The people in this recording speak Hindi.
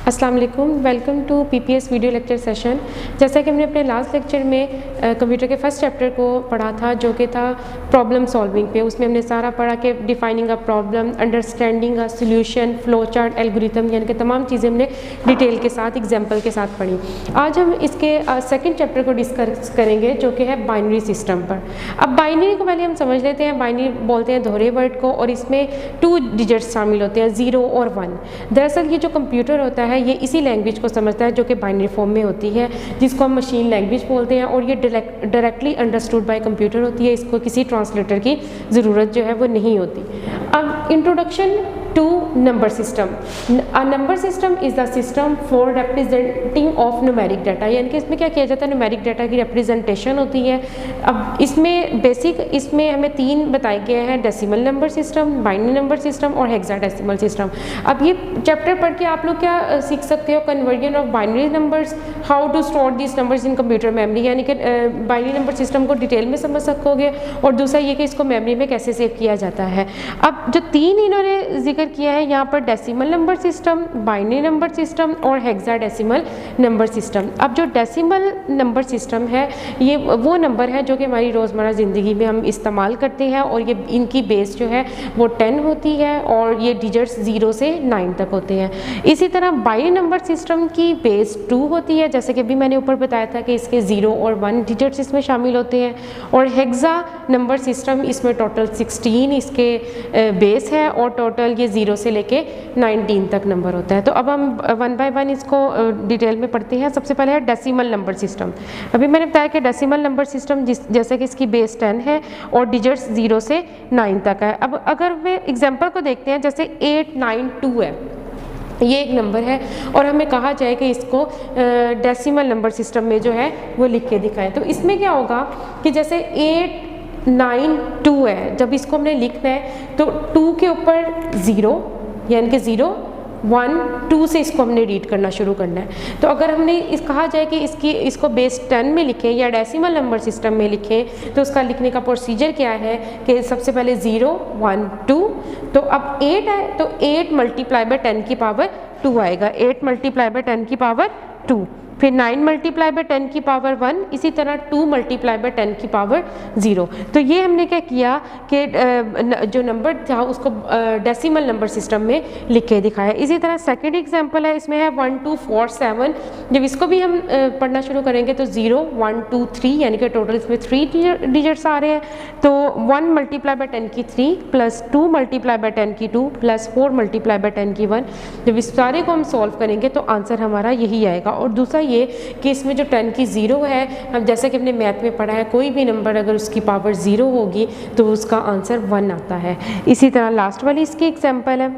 अस्सलाम वालेकुम, welcome to PPS video lecture session. जैसा कि हमने अपने लास्ट लेक्चर में कंप्यूटर के फर्स्ट चैप्टर को पढ़ा था जो कि था प्रॉब्लम सॉल्विंग पे। उसमें हमने सारा पढ़ा कि defining a problem, understanding a solution, flow chart, algorithm, यानी कि तमाम चीज़ें हमने डिटेल के साथ एग्जाम्पल के साथ पढ़ी। आज हम इसके सेकेंड चैप्टर को डिस्कस करेंगे जो कि है बाइनरी सिस्टम पर। अब बाइनरी को पहले हम समझ लेते हैं। बाइनरी बोलते हैं दोहरे वर्ड को, और इसमें 2 डिजिट्स शामिल होते हैं, 0 और 1। दरअसल ये जो कंप्यूटर होता है ये इसी लैंग्वेज को समझता है जो कि बाइनरी फॉर्म में होती है, जिसको हम मशीन लैंग्वेज बोलते हैं, और ये डायरेक्टली अंडरस्टूड बाय कंप्यूटर होती है। इसको किसी ट्रांसलेटर की ज़रूरत जो है वो नहीं होती। अब introduction to number system. A number system is the system for representing of numeric data, यानी कि इसमें क्या किया जाता है, न्यूमेरिक डाटा की रिप्रेजेंटेशन होती है। अब इसमें बेसिक इसमें हमें 3 बताए गए हैं, decimal number system, binary number system और हेक्साडेसिमल सिस्टम। अब ये चैप्टर पढ़ के आप लोग क्या सीख सकते हो, conversion of binary numbers, how to store this numbers in computer memory, यानी कि बाइनरी नंबर सिस्टम को डिटेल में समझ सकोगे, और दूसरा ये कि इसको मेमोरी में कैसे सेव किया जाता है। अब जो 3 इन्होंने जिक्र किया है यहाँ पर, decimal number system, binary number system और हेक्साडेसिमल नंबर सिस्टम। अब जो डेसिमल नंबर सिस्टम है ये वो नंबर है जो कि हमारी रोज़मर्रा ज़िंदगी में हम इस्तेमाल करते हैं, और ये इनकी बेस जो है वो 10 होती है, और ये डिजिट्स 0 से 9 तक होते हैं। इसी तरह बाइनरी नंबर सिस्टम की बेस 2 होती है, जैसे कि अभी मैंने ऊपर बताया था कि इसके 0 और 1 डिजिट्स इसमें शामिल होते हैं। और हेक्सा नंबर सिस्टम, इसमें टोटल 16 इसके बेस है, और टोटल ये 0 से लेके 19 तक नंबर होता है। तो अब हम 1 बाय 1 इसको डिटेल में पढ़ते हैं। सबसे पहले है डेसिमल नंबर सिस्टम। अभी मैंने बताया कि डेसिमल नंबर सिस्टम जैसे कि इसकी बेस 10 है और डिजिट्स 0 से 9 तक है। अब अगर वे एग्जाम्पल को देखते हैं, जैसे 892 है, ये एक नंबर है, और हमें कहा जाए कि इसको डेसिमल नंबर सिस्टम में जो है वो लिख के दिखाएं। तो इसमें क्या होगा कि जैसे 892 है, जब इसको हमने लिखना है तो 2 के ऊपर 0, यानी कि 0 1 2 से इसको हमने रीड करना शुरू करना है। तो अगर हमने कहा जाए कि इसको बेस 10 में लिखें या डेसिमल नंबर सिस्टम में लिखें, तो उसका लिखने का प्रोसीजर क्या है कि सबसे पहले 0 1 2, तो अब 8 है तो 8 मल्टीप्लाई बाय 10 की पावर 2 आएगा, 8 मल्टीप्लाई बाय 10 की पावर 2, फिर 9 मल्टीप्लाई बाय 10 की पावर 1, इसी तरह 2 मल्टीप्लाई बाय 10 की पावर 0। तो ये हमने क्या किया कि जो नंबर था उसको डेसिमल नंबर सिस्टम में लिख के दिखाया। इसी तरह सेकंड एग्जांपल है, इसमें है 1 2 4 7। जब इसको भी हम पढ़ना शुरू करेंगे तो 0 1 2 3, यानी कि टोटल इसमें 3 डिजिट्स आ रहे हैं। तो 1 मल्टीप्लाई बाय 10 की 3 प्लस 2 मल्टीप्लाई बाय 10 की 2 प्लस 4 मल्टीप्लाई बाय 10 की 1। जब इस सारे को हम सॉल्व करेंगे तो आंसर हमारा यही आएगा। और दूसरा ये कि इसमें जो 10 की 0 है, हम जैसे कि हमने मैथ में पढ़ा है, कोई भी नंबर अगर उसकी पावर 0 होगी तो उसका आंसर 1 आता है। इसी तरह लास्ट वाली इसकी एग्जांपल है,